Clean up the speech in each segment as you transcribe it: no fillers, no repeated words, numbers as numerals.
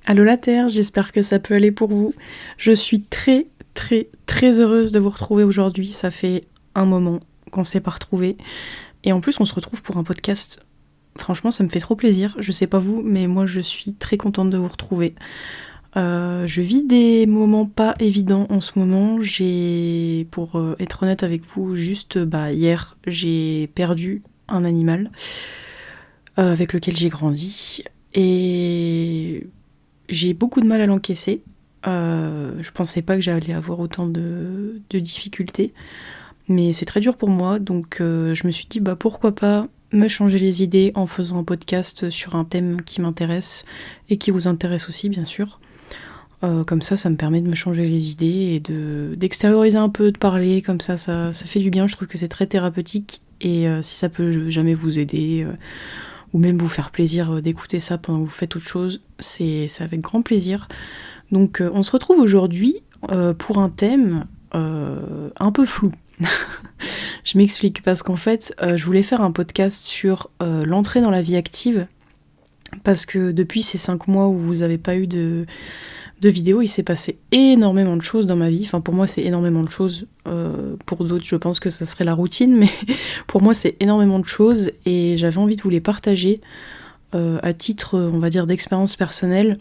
Allô la Terre, j'espère que ça peut aller pour vous. Je suis très très très heureuse de vous retrouver aujourd'hui. Ça fait un moment qu'on s'est pas retrouvés. Et en plus on se retrouve pour un podcast. Franchement ça me fait trop plaisir. Je sais pas vous, mais moi je suis très contente de vous retrouver. Je vis des moments pas évidents en ce moment. Pour être honnête avec vous, juste hier j'ai perdu un animal avec lequel j'ai grandi. Et j'ai beaucoup de mal à l'encaisser. Je pensais pas que j'allais avoir autant de difficultés. Mais c'est très dur pour moi, donc je me suis dit pourquoi pas me changer les idées en faisant un podcast sur un thème qui m'intéresse et qui vous intéresse aussi bien sûr. Comme ça me permet de me changer les idées et d'extérioriser un peu, de parler, comme ça fait du bien. Je trouve que c'est très thérapeutique et si ça peut jamais vous aider ou même vous faire plaisir d'écouter ça pendant que vous faites autre chose, c'est avec grand plaisir. Donc on se retrouve aujourd'hui pour un thème un peu flou. Je m'explique, parce qu'en fait, je voulais faire un podcast sur l'entrée dans la vie active, parce que depuis ces 5 mois où vous n'avez pas eu de vidéo, il s'est passé énormément de choses dans ma vie. Enfin, pour moi, c'est énormément de choses. Pour d'autres, je pense que ça serait la routine, mais pour moi, c'est énormément de choses, et j'avais envie de vous les partager à titre, on va dire, d'expérience personnelle,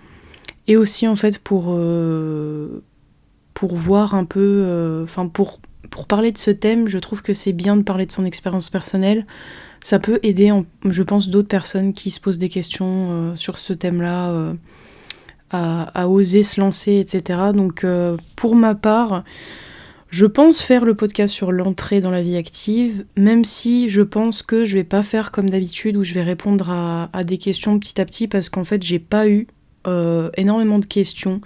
et aussi, en fait, pour voir un peu... pour parler de ce thème, je trouve que c'est bien de parler de son expérience personnelle. Ça peut aider, je pense, d'autres personnes qui se posent des questions sur ce thème-là, à oser se lancer, etc. Donc, pour ma part, je pense faire le podcast sur l'entrée dans la vie active, même si je pense que je vais pas faire comme d'habitude, où je vais répondre à des questions petit à petit, parce qu'en fait, j'ai pas eu énormément de questions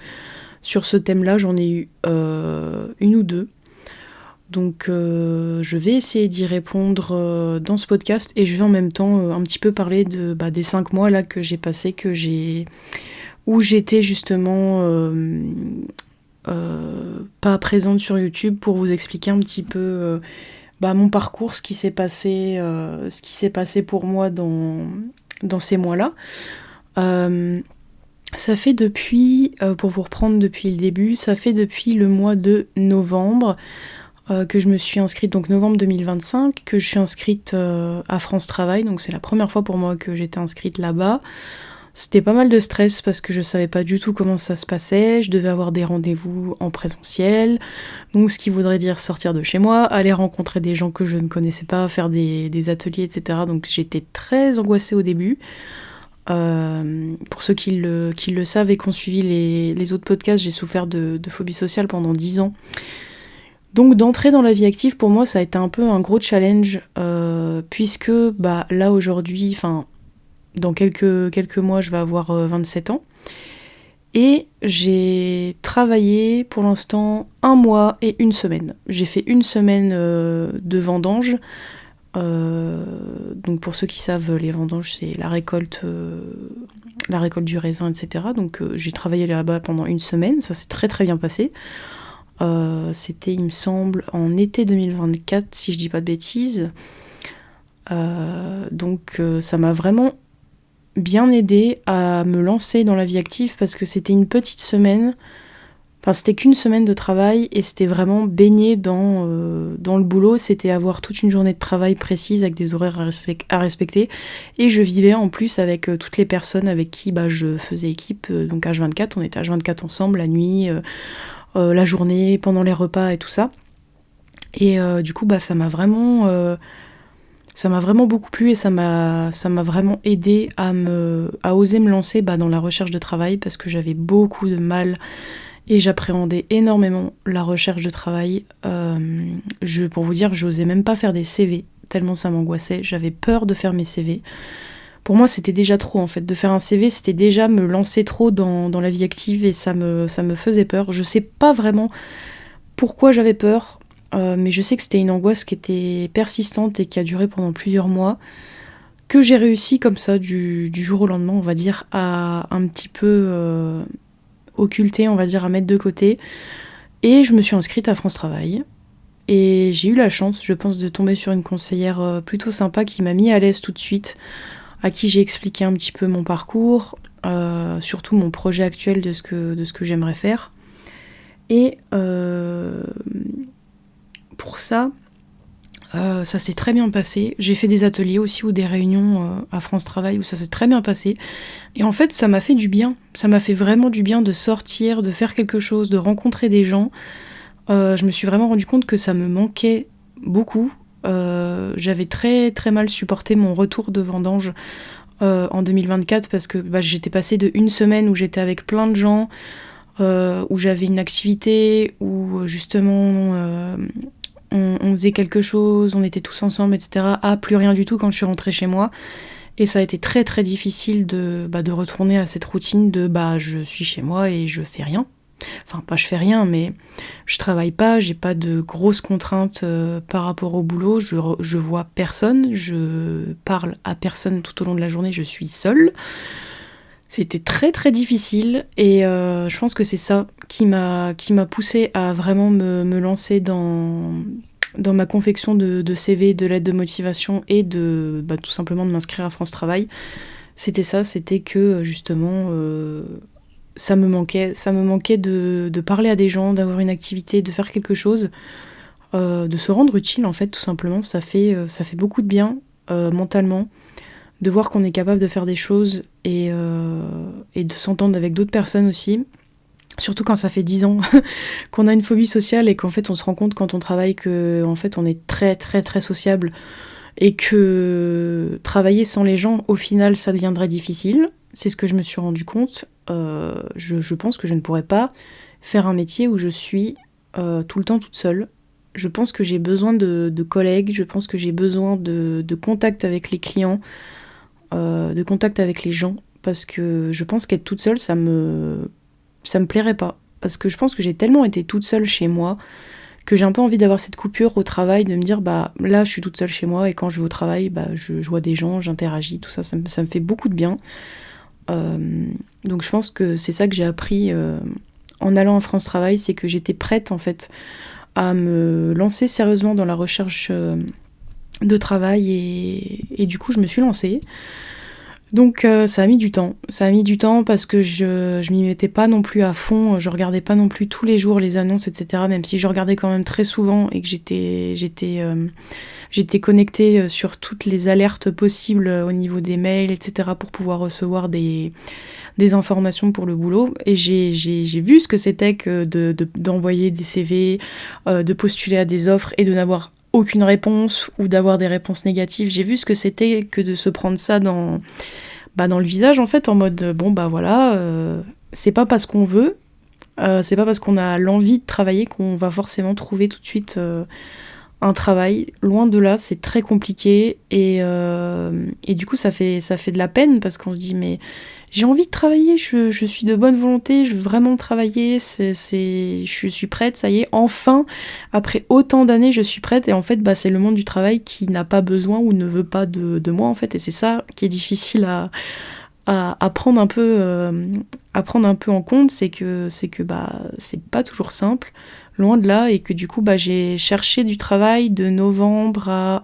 sur ce thème-là. J'en ai eu une ou deux. Donc je vais essayer d'y répondre dans ce podcast, et je vais en même temps un petit peu parler des 5 mois là que j'ai passé, où j'étais justement pas présente sur YouTube, pour vous expliquer un petit peu mon parcours, ce qui s'est passé pour moi dans ces mois-là. Ça fait depuis, pour vous reprendre depuis le début, ça fait depuis le mois de novembre que je me suis inscrite, donc novembre 2025, que je suis inscrite à France Travail. Donc c'est la première fois pour moi que j'étais inscrite là-bas. C'était pas mal de stress parce que je savais pas du tout comment ça se passait. Je devais avoir des rendez-vous en présentiel, donc ce qui voudrait dire sortir de chez moi, aller rencontrer des gens que je ne connaissais pas, faire des ateliers, etc. Donc j'étais très angoissée au début. Pour ceux qui le savent et qui ont suivi les autres podcasts, j'ai souffert de phobie sociale pendant 10 ans. Donc d'entrer dans la vie active, pour moi, ça a été un peu un gros challenge, puisque là aujourd'hui, dans quelques mois, je vais avoir 27 ans. Et j'ai travaillé pour l'instant 1 mois et 1 semaine. J'ai fait 1 semaine de vendange. Donc pour ceux qui savent, les vendanges, c'est la récolte du raisin, etc. Donc j'ai travaillé là-bas pendant 1 semaine, ça s'est très très bien passé. C'était, il me semble, en été 2024, si je dis pas de bêtises. Donc ça m'a vraiment bien aidé à me lancer dans la vie active, parce que c'était une petite semaine. Enfin, c'était qu'1 semaine de travail, et c'était vraiment baigné dans le boulot. C'était avoir toute une journée de travail précise avec des horaires à respecter. Et je vivais en plus avec toutes les personnes avec qui je faisais équipe. Donc H24, on était H24 ensemble, la nuit, la journée, pendant les repas et tout ça. Et du coup, ça m'a vraiment beaucoup plu, et ça m'a vraiment aidé à oser me lancer dans la recherche de travail, parce que j'avais beaucoup de mal et j'appréhendais énormément la recherche de travail. Pour vous dire, j'osais même pas faire des CV, tellement ça m'angoissait. J'avais peur de faire mes CV. Pour moi, c'était déjà trop, en fait. De faire un CV, c'était déjà me lancer trop dans la vie active, et ça me faisait peur. Je sais pas vraiment pourquoi j'avais peur, mais je sais que c'était une angoisse qui était persistante et qui a duré pendant plusieurs mois, que j'ai réussi comme ça, du jour au lendemain, on va dire, à un petit peu occulter, on va dire, à mettre de côté. Et je me suis inscrite à France Travail. Et j'ai eu la chance, je pense, de tomber sur une conseillère plutôt sympa, qui m'a mis à l'aise tout de suite, à qui j'ai expliqué un petit peu mon parcours, surtout mon projet actuel de ce que j'aimerais faire. Et pour ça, ça s'est très bien passé. J'ai fait des ateliers aussi ou des réunions à France Travail où ça s'est très bien passé. Et en fait, ça m'a fait du bien. Ça m'a fait vraiment du bien de sortir, de faire quelque chose, de rencontrer des gens. Je me suis vraiment rendu compte que ça me manquait beaucoup. J'avais très très mal supporté mon retour de vendange en 2024 parce que j'étais passée de une semaine où j'étais avec plein de gens, où j'avais une activité, où justement on faisait quelque chose, on était tous ensemble, etc. à plus rien du tout quand je suis rentrée chez moi. Et ça a été très très difficile de retourner à cette routine de je suis chez moi et je fais rien. Enfin, pas je fais rien, mais je travaille pas, j'ai pas de grosses contraintes par rapport au boulot, je vois personne, je parle à personne tout au long de la journée, je suis seule. C'était très très difficile et je pense que c'est ça qui m'a poussée à vraiment me lancer dans ma confection de CV, de lettres de motivation et de tout simplement de m'inscrire à France Travail. C'était ça, c'était que justement ça me manquait de parler à des gens, d'avoir une activité, de faire quelque chose, de se rendre utile en fait tout simplement. Ça fait beaucoup de bien mentalement de voir qu'on est capable de faire des choses et de s'entendre avec d'autres personnes aussi. Surtout quand ça fait 10 ans qu'on a une phobie sociale et qu'en fait on se rend compte quand on travaille que en fait on est très très très sociable et que travailler sans les gens au final ça deviendrait difficile. C'est ce que je me suis rendu compte. Je pense que je ne pourrais pas faire un métier où je suis tout le temps toute seule. Je pense que j'ai besoin de collègues, je pense que j'ai besoin de contact avec les clients, de contact avec les gens, parce que je pense qu'être toute seule, ça me plairait pas. Parce que je pense que j'ai tellement été toute seule chez moi que j'ai un peu envie d'avoir cette coupure au travail, de me dire là je suis toute seule chez moi et quand je vais au travail, je vois des gens, j'interagis, tout ça, ça me fait beaucoup de bien. Donc je pense que c'est ça que j'ai appris en allant à France Travail, c'est que j'étais prête en fait à me lancer sérieusement dans la recherche de travail et du coup je me suis lancée. Donc ça a mis du temps. Ça a mis du temps parce que je m'y mettais pas non plus à fond, je regardais pas non plus tous les jours les annonces, etc. Même si je regardais quand même très souvent et que j'étais connectée sur toutes les alertes possibles au niveau des mails, etc. pour pouvoir recevoir des informations pour le boulot. Et j'ai vu ce que c'était que d'envoyer des CV, de postuler à des offres et de n'avoir aucune réponse ou d'avoir des réponses négatives. J'ai vu ce que c'était que de se prendre ça dans le visage en fait, en mode c'est pas parce qu'on veut, c'est pas parce qu'on a l'envie de travailler qu'on va forcément trouver tout de suite un travail. Loin de là, c'est très compliqué et du coup ça fait de la peine parce qu'on se dit mais j'ai envie de travailler, je suis de bonne volonté, je veux vraiment travailler, je suis prête, ça y est, enfin, après autant d'années, je suis prête, et en fait, c'est le monde du travail qui n'a pas besoin ou ne veut pas de moi, en fait, et c'est ça qui est difficile à prendre un peu en compte, c'est que c'est pas toujours simple, loin de là, et que du coup, j'ai cherché du travail de novembre à,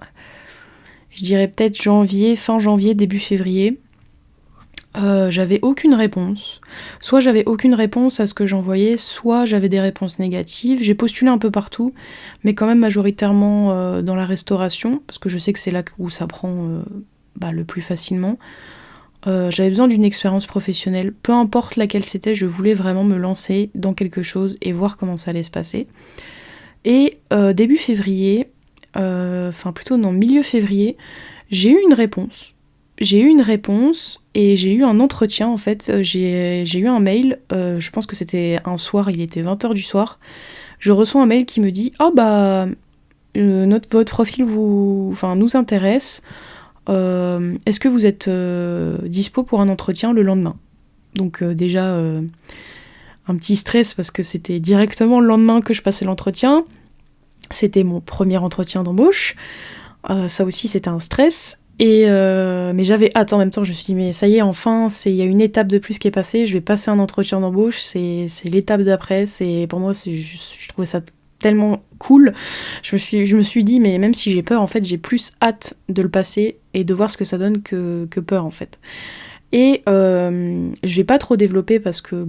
je dirais peut-être fin janvier, début février. J'avais aucune réponse. Soit j'avais aucune réponse à ce que j'envoyais, soit j'avais des réponses négatives. J'ai postulé un peu partout, mais quand même majoritairement dans la restauration, parce que je sais que c'est là où ça prend le plus facilement. J'avais besoin d'une expérience professionnelle, peu importe laquelle c'était, je voulais vraiment me lancer dans quelque chose et voir comment ça allait se passer. Et début février, milieu février, j'ai eu une réponse. Et j'ai eu un entretien en fait, j'ai eu un mail, je pense que c'était un soir, il était 20h du soir, je reçois un mail qui me dit « votre profil nous intéresse, est-ce que vous êtes dispo pour un entretien le lendemain ?» Donc déjà, un petit stress parce que c'était directement le lendemain que je passais l'entretien, c'était mon premier entretien d'embauche, ça aussi c'était un stress. Mais j'avais hâte en même temps, je me suis dit mais ça y est, enfin, il y a une étape de plus qui est passée, je vais passer un entretien d'embauche, c'est l'étape d'après, pour moi je trouvais ça tellement cool. Je me suis dit mais même si j'ai peur, en fait j'ai plus hâte de le passer et de voir ce que ça donne que peur en fait. Et je vais pas trop développer parce que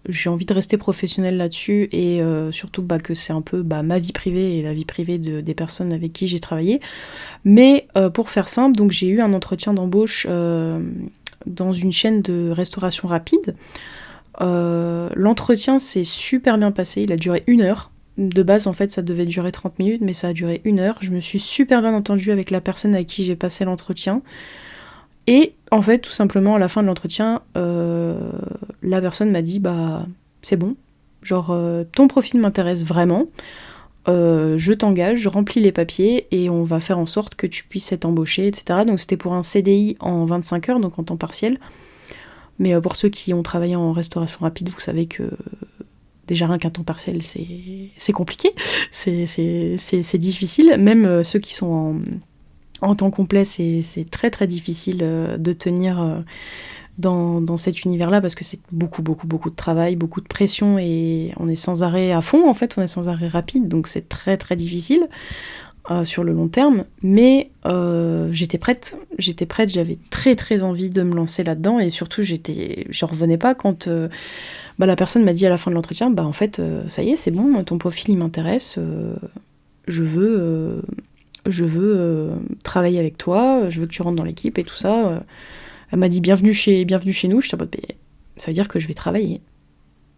j'ai envie de rester professionnelle là-dessus et surtout que c'est un peu ma vie privée et la vie privée des personnes avec qui j'ai travaillé. Mais pour faire simple, donc j'ai eu un entretien d'embauche dans une chaîne de restauration rapide. L'entretien s'est super bien passé, il a duré 1 heure. De base, en fait, ça devait durer 30 minutes, mais ça a duré 1 heure. Je me suis super bien entendue avec la personne à qui j'ai passé l'entretien. Et en fait, tout simplement, à la fin de l'entretien, la personne m'a dit c'est bon, genre ton profil m'intéresse vraiment, je t'engage, je remplis les papiers et on va faire en sorte que tu puisses être embauché, etc. Donc c'était pour un CDI en 25 heures, donc en temps partiel. Mais pour ceux qui ont travaillé en restauration rapide, vous savez que déjà rien qu'un temps partiel, c'est compliqué, c'est difficile. Même ceux qui sont en temps complet, c'est très très difficile de tenir dans cet univers-là parce que c'est beaucoup de travail, beaucoup de pression et on est sans arrêt à fond en fait, on est sans arrêt rapide, donc c'est très très difficile sur le long terme. Mais j'étais prête, j'avais très très envie de me lancer là-dedans et surtout j'en revenais pas quand la personne m'a dit à la fin de l'entretien, en fait ça y est, c'est bon, ton profil il m'intéresse, je veux travailler avec toi, je veux que tu rentres dans l'équipe et tout ça. Elle m'a dit bienvenue chez nous. Je suis en mode, ça veut dire que je vais travailler.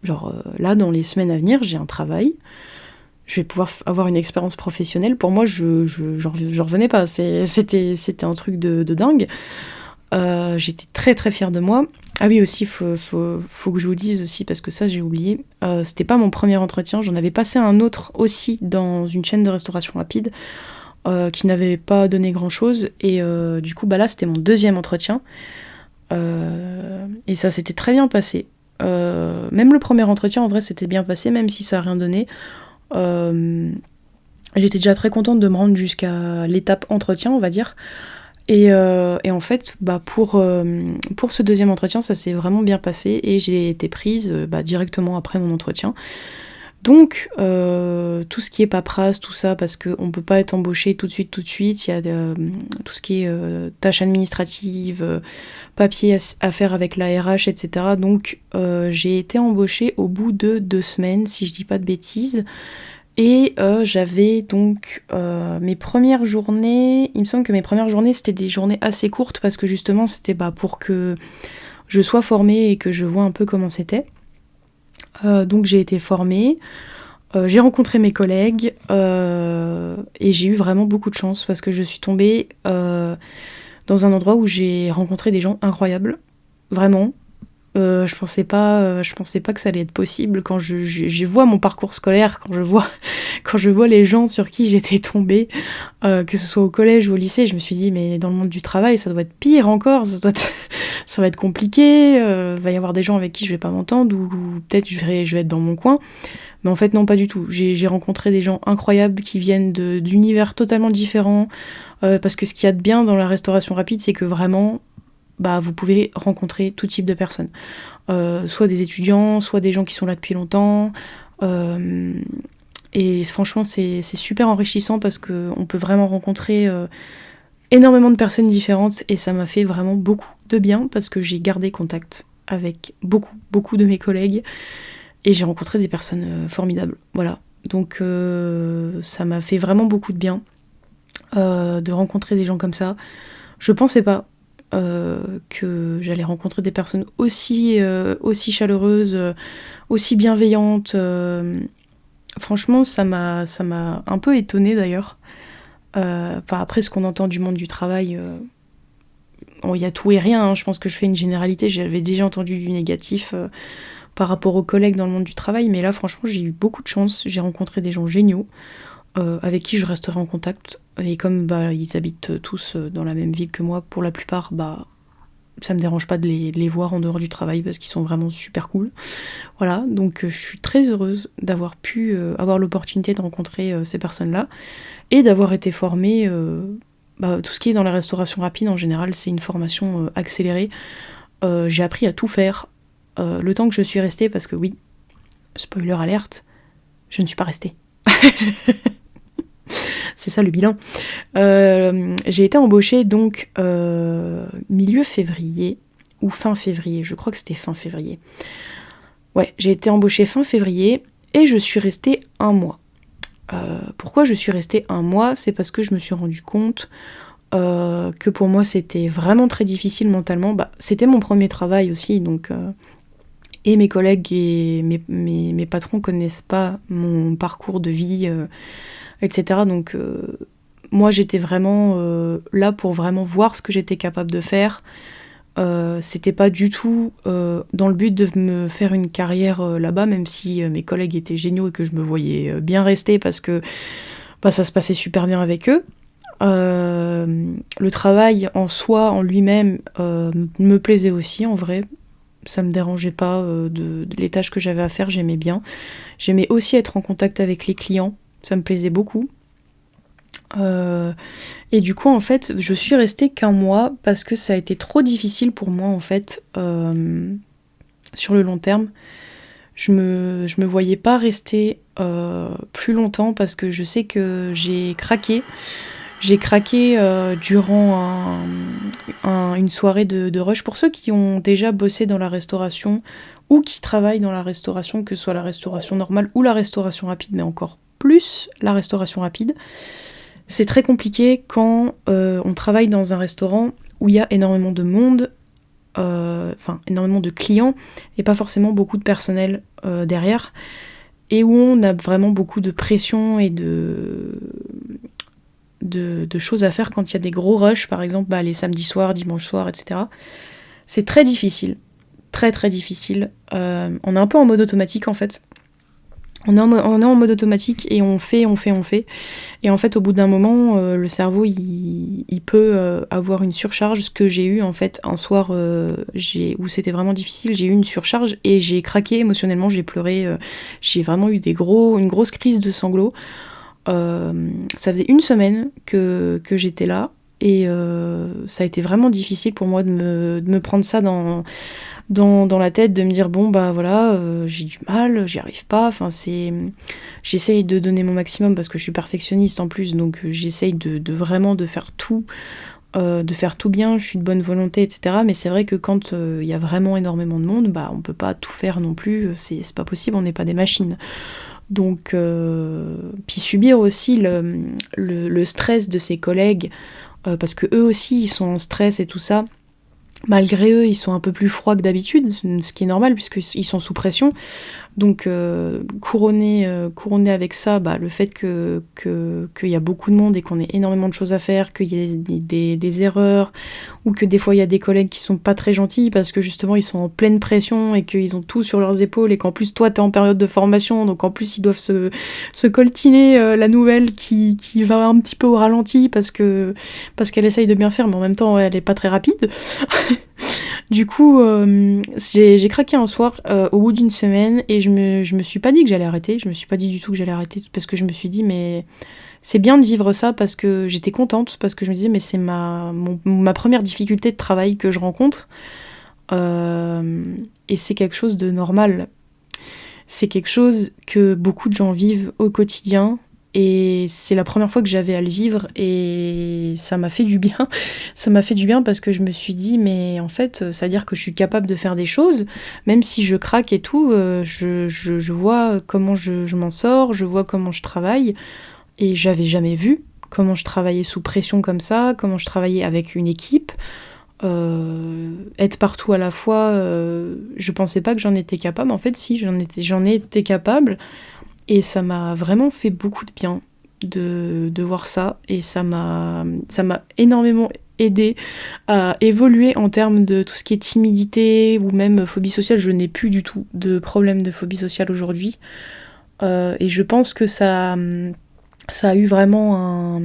Genre là, dans les semaines à venir, j'ai un travail. Je vais pouvoir avoir une expérience professionnelle. Pour moi, j'en revenais pas. C'était un truc de dingue. J'étais très très fière de moi. Ah oui, aussi, faut que je vous dise aussi, parce que ça, j'ai oublié. C'était pas mon premier entretien. J'en avais passé un autre aussi dans une chaîne de restauration rapide. Qui n'avait pas donné grand chose et du coup là c'était mon deuxième entretien et ça s'était très bien passé, même le premier entretien en vrai c'était bien passé même si ça a rien donné. J'étais déjà très contente de me rendre jusqu'à l'étape entretien on va dire et en fait pour ce deuxième entretien ça s'est vraiment bien passé et j'ai été prise directement après mon entretien. Donc, tout ce qui est paperasse, tout ça, parce qu'on ne peut pas être embauché tout de suite, il y a tout ce qui est tâches administratives, papiers à faire avec la RH, etc. Donc, j'ai été embauchée au bout de 2 semaines, si je dis pas de bêtises. Et j'avais donc mes premières journées, il me semble que mes premières journées, c'était des journées assez courtes, parce que justement, c'était pour que je sois formée et que je vois un peu comment c'était. Donc j'ai été formée, j'ai rencontré mes collègues et j'ai eu vraiment beaucoup de chance parce que je suis tombée dans un endroit où j'ai rencontré des gens incroyables, vraiment. Je pensais pas que ça allait être possible quand je vois mon parcours scolaire, quand je vois les gens sur qui j'étais tombée, que ce soit au collège ou au lycée, je me suis dit mais dans le monde du travail ça doit être pire encore, ça va être compliqué, va y avoir des gens avec qui je vais pas m'entendre ou peut-être je vais être dans mon coin. Mais en fait non, pas du tout. J'ai rencontré des gens incroyables qui viennent d'univers totalement différents parce que ce qu'il y a de bien dans la restauration rapide c'est que vraiment vous pouvez rencontrer tout type de personnes. Soit des étudiants, soit des gens qui sont là depuis longtemps. Et franchement, c'est super enrichissant parce qu'on peut vraiment rencontrer énormément de personnes différentes et ça m'a fait vraiment beaucoup de bien parce que j'ai gardé contact avec beaucoup de mes collègues et j'ai rencontré des personnes formidables. Voilà. Donc ça m'a fait vraiment beaucoup de bien de rencontrer des gens comme ça. Je pensais pas que j'allais rencontrer des personnes aussi chaleureuses, aussi bienveillantes. Franchement, ça m'a un peu étonnée d'ailleurs. Après, ce qu'on entend du monde du travail, il y a tout et rien. Hein. Je pense que je fais une généralité. J'avais déjà entendu du négatif par rapport aux collègues dans le monde du travail. Mais là, franchement, j'ai eu beaucoup de chance. J'ai rencontré des gens géniaux avec qui je resterai en contact. Et comme ils habitent tous dans la même ville que moi, pour la plupart, ça me dérange pas de les voir en dehors du travail parce qu'ils sont vraiment super cool. Voilà, donc je suis très heureuse d'avoir pu avoir l'opportunité de rencontrer ces personnes-là et d'avoir été formée. Tout ce qui est dans la restauration rapide, en général, c'est une formation accélérée. J'ai appris à tout faire le temps que je suis restée parce que oui, spoiler alerte, je ne suis pas restée. C'est ça le bilan. J'ai été embauchée donc milieu février. ou fin février, je crois que c'était fin février. Ouais, j'ai été embauchée fin février et je suis restée 1 mois. Pourquoi je suis restée 1 mois ? C'est parce que je me suis rendu compte que pour moi c'était vraiment très difficile mentalement. C'était mon premier travail aussi, donc et mes collègues et mes patrons connaissent pas mon parcours de vie, etc. Donc moi j'étais vraiment là pour vraiment voir ce que j'étais capable de faire. C'était pas du tout dans le but de me faire une carrière là-bas, même si mes collègues étaient géniaux et que je me voyais bien rester parce que ça se passait super bien avec eux. Le travail en soi, en lui-même, me plaisait aussi en vrai. Ça me dérangeait pas de les tâches que j'avais à faire, j'aimais bien. J'aimais aussi être en contact avec les clients, ça me plaisait beaucoup. Et du coup, en fait, je suis restée qu'1 mois parce que ça a été trop difficile pour moi, en fait, sur le long terme. Je me voyais pas rester plus longtemps parce que je sais que j'ai craqué. J'ai craqué durant une soirée de rush. Pour ceux qui ont déjà bossé dans la restauration ou qui travaillent dans la restauration, que ce soit la restauration normale ou la restauration rapide, mais encore plus la restauration rapide, c'est très compliqué quand on travaille dans un restaurant où il y a énormément de monde, énormément de clients et pas forcément beaucoup de personnel derrière, et où on a vraiment beaucoup de pression et de choses à faire quand il y a des gros rushs, par exemple les samedis soirs, dimanches soirs, etc. C'est très difficile, très très difficile. On est un peu en mode automatique en fait. On est en mode automatique et on fait. Et en fait, au bout d'un moment, le cerveau, il peut avoir une surcharge. Ce que j'ai eu, en fait, un soir où c'était vraiment difficile, j'ai eu une surcharge et j'ai craqué émotionnellement, j'ai pleuré. J'ai vraiment eu une grosse crise de sanglots. Ça faisait 1 semaine que j'étais là et ça a été vraiment difficile pour moi de me prendre ça dans la tête, de me dire j'ai du mal, j'y arrive pas, j'essaye de donner mon maximum parce que je suis perfectionniste en plus, donc j'essaye de vraiment de faire tout bien, je suis de bonne volonté, etc. Mais c'est vrai que quand il y a vraiment énormément de monde, on peut pas tout faire non plus, c'est pas possible, on n'est pas des machines. Donc puis subir aussi le stress de ses collègues, parce que eux aussi ils sont en stress et tout ça. Malgré eux, ils sont un peu plus froids que d'habitude, ce qui est normal puisqu'ils sont sous pression. Donc couronné avec ça, le fait qu'il y a beaucoup de monde et qu'on ait énormément de choses à faire, qu'il y ait des erreurs, ou que des fois il y a des collègues qui sont pas très gentils parce que justement ils sont en pleine pression et qu'ils ont tout sur leurs épaules et qu'en plus toi t'es en période de formation, donc en plus ils doivent se coltiner la nouvelle qui va un petit peu au ralenti parce qu'elle essaye de bien faire mais en même temps elle est pas très rapide. Du coup, j'ai craqué un soir au bout d'1 semaine et je me suis pas dit que j'allais arrêter. Je me suis pas dit du tout que j'allais arrêter parce que je me suis dit mais c'est bien de vivre ça parce que j'étais contente, parce que je me disais mais c'est ma première difficulté de travail que je rencontre et c'est quelque chose de normal. C'est quelque chose que beaucoup de gens vivent au quotidien. Et c'est la première fois que j'avais à le vivre et ça m'a fait du bien. Ça m'a fait du bien parce que je me suis dit, mais en fait, ça veut dire que je suis capable de faire des choses, même si je craque et tout, je vois comment je m'en sors, je vois comment je travaille. Et j'avais jamais vu comment je travaillais sous pression comme ça, comment je travaillais avec une équipe. Être partout à la fois, je pensais pas que j'en étais capable. En fait, si, j'en ai été capable. Et ça m'a vraiment fait beaucoup de bien de voir ça. Et ça m'a énormément aidé à évoluer en termes de tout ce qui est timidité ou même phobie sociale. Je n'ai plus du tout de problème de phobie sociale aujourd'hui. Et je pense que ça a eu vraiment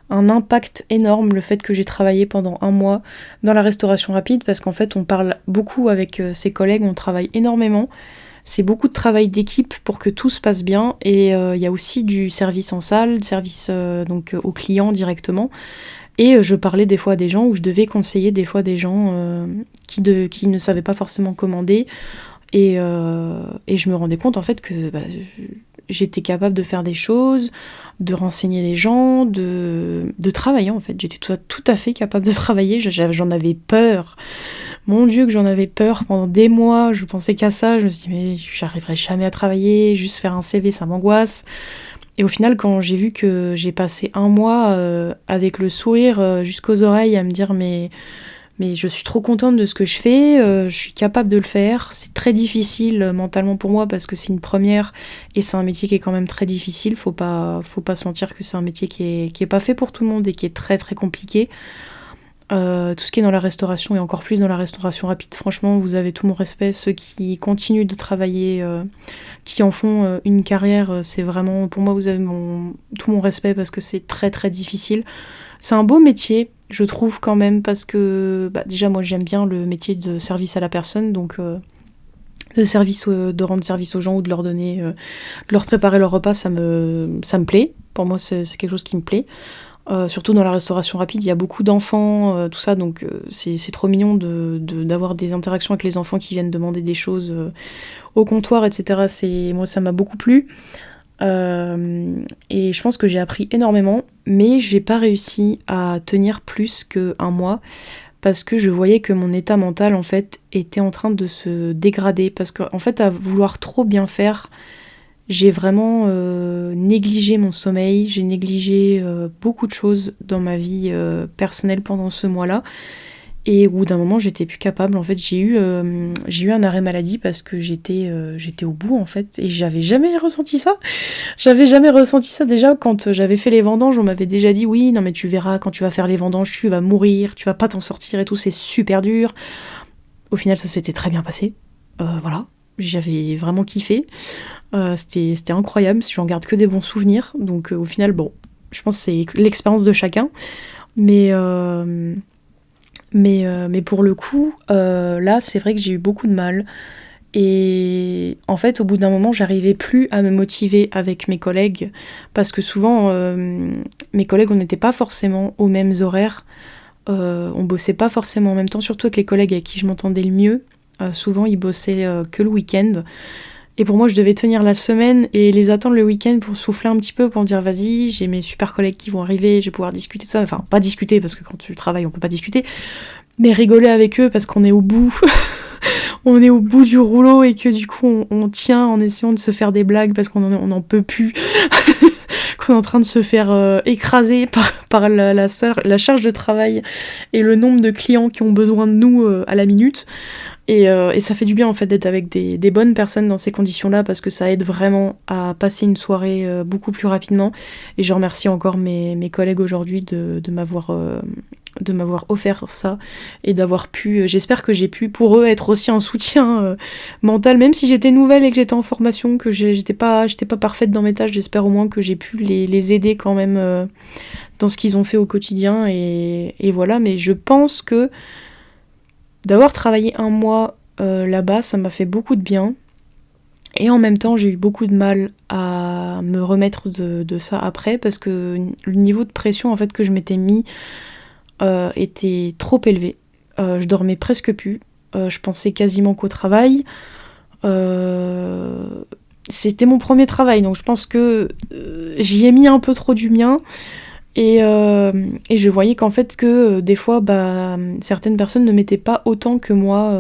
un impact énorme, le fait que j'ai travaillé pendant 1 mois dans la restauration rapide, parce qu'en fait on parle beaucoup avec ses collègues, on travaille énormément. C'est beaucoup de travail d'équipe pour que tout se passe bien et il y a aussi du service en salle, service donc aux clients directement. Et je parlais des fois à des gens où je devais conseiller des fois des gens qui ne savaient pas forcément commander. Et je me rendais compte en fait que j'étais capable de faire des choses, de renseigner les gens, de travailler en fait. J'étais tout à fait capable de travailler, j'en avais peur. Mon Dieu, que j'en avais peur pendant des mois, je pensais qu'à ça, je me suis dit mais j'arriverai jamais à travailler, juste faire un CV ça m'angoisse. Et au final quand j'ai vu que j'ai passé un mois avec le sourire jusqu'aux oreilles à me dire mais je suis trop contente de ce que je fais, je suis capable de le faire. C'est très difficile mentalement pour moi parce que c'est une première et c'est un métier qui est quand même très difficile. Faut pas se mentir que c'est un métier qui est pas fait pour tout le monde et qui est très très compliqué. Tout ce qui est dans la restauration et encore plus dans la restauration rapide, franchement, vous avez tout mon respect. Ceux qui continuent de travailler, qui en font une carrière, c'est vraiment, pour moi, vous avez tout mon respect parce que c'est très très difficile. C'est un beau métier, je trouve quand même, parce que déjà moi j'aime bien le métier de service à la personne, donc de rendre service aux gens ou de leur donner, de leur préparer leur repas, ça me plaît. Pour moi c'est quelque chose qui me plaît. Surtout dans la restauration rapide, il y a beaucoup d'enfants, tout ça, donc c'est trop mignon d'avoir des interactions avec les enfants qui viennent demander des choses au comptoir, etc. Moi ça m'a beaucoup plu. Et je pense que j'ai appris énormément, mais j'ai pas réussi à tenir plus qu'un mois parce que je voyais que mon état mental en fait était en train de se dégrader parce qu'en fait à vouloir trop bien faire, j'ai vraiment négligé mon sommeil, j'ai négligé beaucoup de choses dans ma vie personnelle pendant ce mois-là. Et au bout d'un moment, j'étais plus capable. En fait, j'ai eu un arrêt maladie parce que j'étais au bout, en fait. Et j'avais jamais ressenti ça. J'avais jamais ressenti ça. Déjà, quand j'avais fait les vendanges, on m'avait déjà dit, oui, non mais tu verras, quand tu vas faire les vendanges, tu vas mourir, tu vas pas t'en sortir et tout, c'est super dur. Au final, ça s'était très bien passé. Voilà. J'avais vraiment kiffé. C'était incroyable. J'en garde que des bons souvenirs. Donc, au final, bon, je pense que c'est l'expérience de chacun. Mais pour le coup, là, c'est vrai que j'ai eu beaucoup de mal. Et en fait, au bout d'un moment, j'arrivais plus à me motiver avec mes collègues. Parce que souvent, mes collègues, on n'était pas forcément aux mêmes horaires. On bossait pas forcément en même temps, surtout avec les collègues avec qui je m'entendais le mieux. Souvent, ils bossaient que le week-end. Et pour moi, je devais tenir la semaine et les attendre le week-end pour souffler un petit peu, pour me dire vas-y, j'ai mes super collègues qui vont arriver, je vais pouvoir discuter de ça. Enfin, pas discuter, parce que quand tu travailles, on peut pas discuter, mais rigoler avec eux parce qu'on est au bout. On est au bout du rouleau et que du coup, on tient en essayant de se faire des blagues parce qu'on en peut plus. Qu'on est en train de se faire écraser par la charge de travail et le nombre de clients qui ont besoin de nous à la minute. Et ça fait du bien en fait d'être avec des bonnes personnes dans ces conditions-là parce que ça aide vraiment à passer une soirée beaucoup plus rapidement. Et je remercie encore mes collègues aujourd'hui de m'avoir offert ça et d'avoir pu, j'espère que j'ai pu pour eux être aussi un soutien mental, même si j'étais nouvelle et que j'étais en formation, que j'étais pas parfaite dans mes tâches, j'espère au moins que j'ai pu les aider quand même dans ce qu'ils ont fait au quotidien et voilà. Mais je pense que d'avoir travaillé un mois là-bas, ça m'a fait beaucoup de bien. Et en même temps, j'ai eu beaucoup de mal à me remettre de ça après, parce que le niveau de pression en fait que je m'étais mis était trop élevé. Je dormais presque plus. Je pensais quasiment qu'au travail. C'était mon premier travail, donc je pense que j'y ai mis un peu trop du mien. Et je voyais qu'en fait que des fois certaines personnes ne mettaient pas autant que moi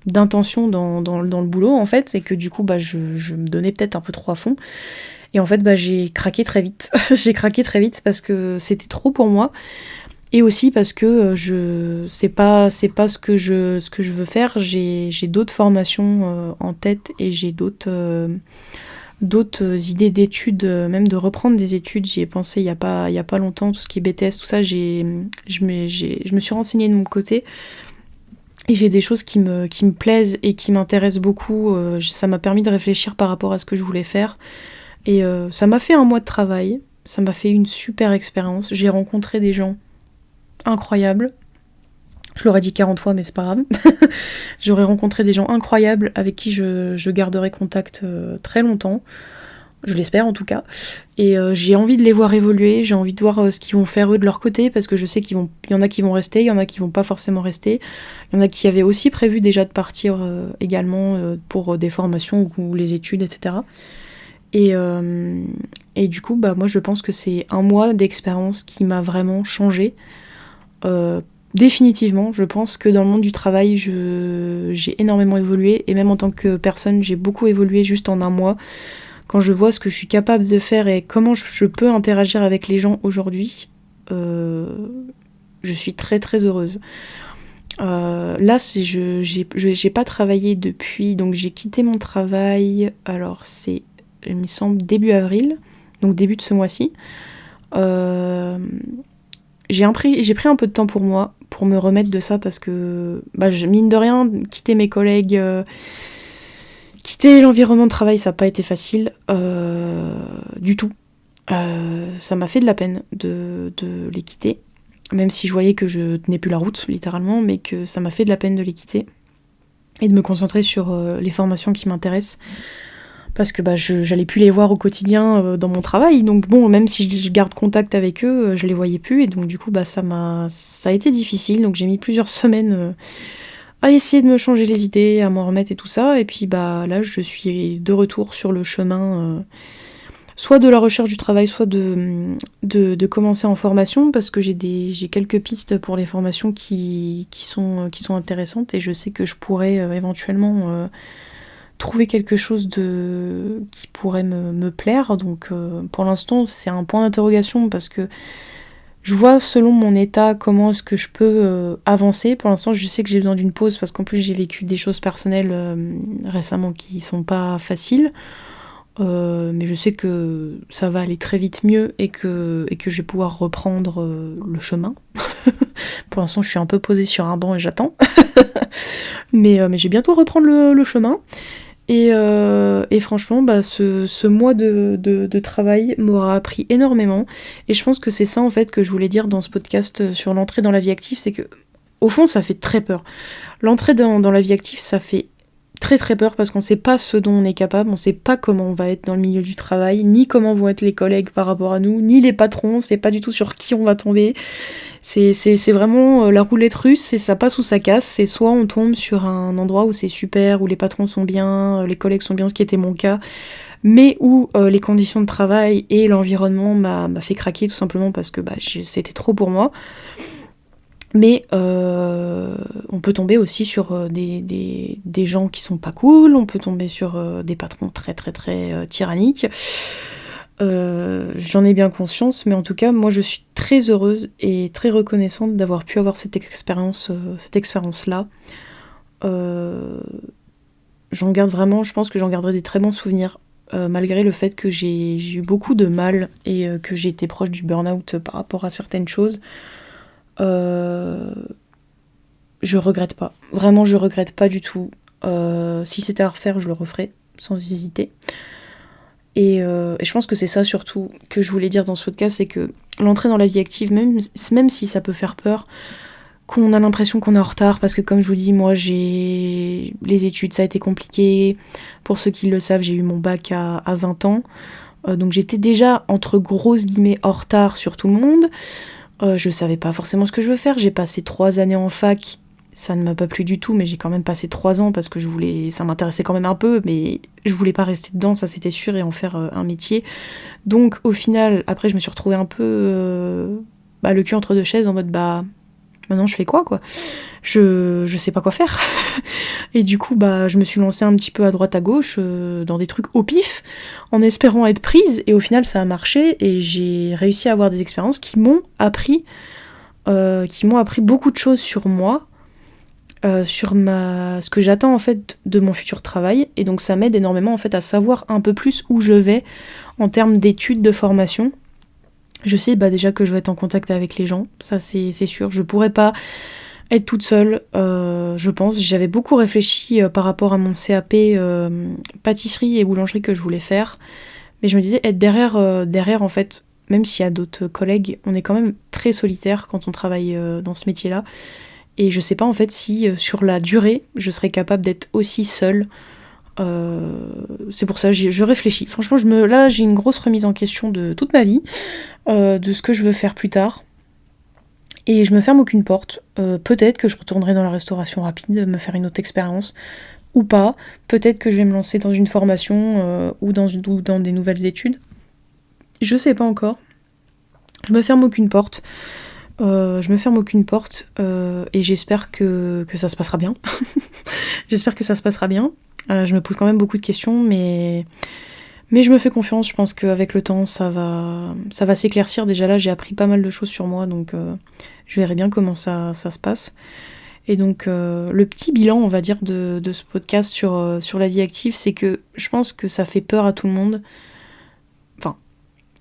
d'intention dans le boulot en fait, et que du coup je me donnais peut-être un peu trop à fond. Et en fait j'ai craqué très vite. J'ai craqué très vite parce que c'était trop pour moi. Et aussi parce que c'est pas ce que je veux faire. J'ai d'autres formations en tête et j'ai d'autres idées d'études, même de reprendre des études. J'y ai pensé il y a pas longtemps, tout ce qui est BTS, tout ça, je me suis renseignée de mon côté et j'ai des choses qui me plaisent et qui m'intéressent beaucoup. Ça m'a permis de réfléchir par rapport à ce que je voulais faire et ça m'a fait un mois de travail, ça m'a fait une super expérience. J'ai rencontré des gens incroyables. Je l'aurais dit 40 fois, mais c'est pas grave. J'aurais rencontré des gens incroyables avec qui je garderai contact très longtemps. Je l'espère en tout cas. Et j'ai envie de les voir évoluer, j'ai envie de voir ce qu'ils vont faire eux de leur côté, parce que je sais qu'il y en a qui vont rester, il y en a qui vont pas forcément rester. Il y en a qui avaient aussi prévu déjà de partir également pour des formations ou les études, etc. Et du coup, moi je pense que c'est un mois d'expérience qui m'a vraiment changée. définitivement, je pense que dans le monde du travail, j'ai énormément évolué, et même en tant que personne, j'ai beaucoup évolué juste en un mois. Quand je vois ce que je suis capable de faire et comment je peux interagir avec les gens aujourd'hui, je suis très très heureuse. Là, j'ai pas travaillé depuis, donc j'ai quitté mon travail, alors c'est, il me semble, début avril, donc début de ce mois-ci. J'ai pris un peu de temps pour moi, pour me remettre de ça, parce que, mine de rien, quitter mes collègues, quitter l'environnement de travail, ça n'a pas été facile, du tout. Ça m'a fait de la peine de les quitter, même si je voyais que je tenais plus la route, littéralement, mais que ça m'a fait de la peine de les quitter, et de me concentrer sur les formations qui m'intéressent. Parce que j'allais plus les voir au quotidien dans mon travail, donc bon, même si je garde contact avec eux, je les voyais plus, et donc du coup ça a été difficile, donc j'ai mis plusieurs semaines à essayer de me changer les idées, à m'en remettre et tout ça, et puis là je suis de retour sur le chemin, soit de la recherche du travail, soit de commencer en formation, parce que j'ai quelques pistes pour les formations qui sont intéressantes, et je sais que je pourrais éventuellement trouver quelque chose qui pourrait me plaire. Donc pour l'instant c'est un point d'interrogation, parce que je vois selon mon état comment est-ce que je peux avancer. Pour l'instant je sais que j'ai besoin d'une pause, parce qu'en plus j'ai vécu des choses personnelles récemment qui sont pas faciles, mais je sais que ça va aller très vite mieux, et que je vais pouvoir reprendre le chemin. Pour l'instant je suis un peu posée sur un banc et j'attends. mais je vais bientôt reprendre le chemin. Et franchement, ce mois de travail m'aura appris énormément. Et je pense que c'est ça en fait que je voulais dire dans ce podcast sur l'entrée dans la vie active, c'est que au fond ça fait très peur. L'entrée dans la vie active, ça fait très très peur, parce qu'on sait pas ce dont on est capable, on sait pas comment on va être dans le milieu du travail, ni comment vont être les collègues par rapport à nous, ni les patrons, on sait pas du tout sur qui on va tomber. C'est vraiment la roulette russe, et ça passe ou ça casse. C'est soit on tombe sur un endroit où c'est super, où les patrons sont bien, les collègues sont bien, ce qui était mon cas, mais où les conditions de travail et l'environnement m'a fait craquer, tout simplement parce que c'était trop pour moi. Mais on peut tomber aussi sur des gens qui sont pas cool, on peut tomber sur des patrons très très très tyranniques. J'en ai bien conscience, mais en tout cas, moi je suis très heureuse et très reconnaissante d'avoir pu avoir cette expérience-là. J'en garde vraiment, je pense que j'en garderai des très bons souvenirs, malgré le fait que j'ai eu beaucoup de mal, et que j'ai été proche du burn-out par rapport à certaines choses. Je regrette pas. Vraiment, je regrette pas du tout. Si c'était à refaire, je le referais, sans hésiter. Et je pense que c'est ça surtout que je voulais dire dans ce podcast, c'est que l'entrée dans la vie active, même si ça peut faire peur, qu'on a l'impression qu'on est en retard, parce que comme je vous dis, moi les études, ça a été compliqué. Pour ceux qui le savent, j'ai eu mon bac à 20 ans. Donc j'étais déjà, entre grosses guillemets, en retard sur tout le monde. Je savais pas forcément ce que je veux faire. J'ai passé 3 années en fac. Ça ne m'a pas plu du tout, mais j'ai quand même passé 3 ans parce que ça m'intéressait quand même un peu, mais je voulais pas rester dedans, ça c'était sûr, et en faire un métier. Donc au final, après je me suis retrouvée un peu le cul entre deux chaises, en mode maintenant je fais quoi je sais pas quoi faire. Et du coup je me suis lancée un petit peu à droite à gauche dans des trucs au pif, en espérant être prise, et au final ça a marché, et j'ai réussi à avoir des expériences qui m'ont appris beaucoup de choses sur moi, sur ce que j'attends en fait de mon futur travail, et donc ça m'aide énormément en fait à savoir un peu plus où je vais en termes d'études, de formation. Je sais déjà que je vais être en contact avec les gens, ça c'est sûr. Je pourrais pas être toute seule, je pense. J'avais beaucoup réfléchi par rapport à mon CAP pâtisserie et boulangerie que je voulais faire, mais je me disais être derrière en fait, même s'il y a d'autres collègues, on est quand même très solitaire quand on travaille dans ce métier-là. Et je sais pas en fait si sur la durée je serais capable d'être aussi seule. C'est pour ça que je réfléchis. Franchement, là j'ai une grosse remise en question de toute ma vie, de ce que je veux faire plus tard. Et je me ferme aucune porte. Peut-être que je retournerai dans la restauration rapide, me faire une autre expérience, ou pas. Peut-être que je vais me lancer dans une formation ou dans des nouvelles études. Je sais pas encore. Je me ferme aucune porte. Je me ferme aucune porte et j'espère que ça se passera bien. J'espère que ça se passera bien. Je me pose quand même beaucoup de questions, mais je me fais confiance. Je pense qu'avec le temps, ça va s'éclaircir. Déjà là, j'ai appris pas mal de choses sur moi, donc je verrai bien comment ça se passe. Et donc, le petit bilan, on va dire, de ce podcast sur la vie active, c'est que je pense que ça fait peur à tout le monde. Enfin,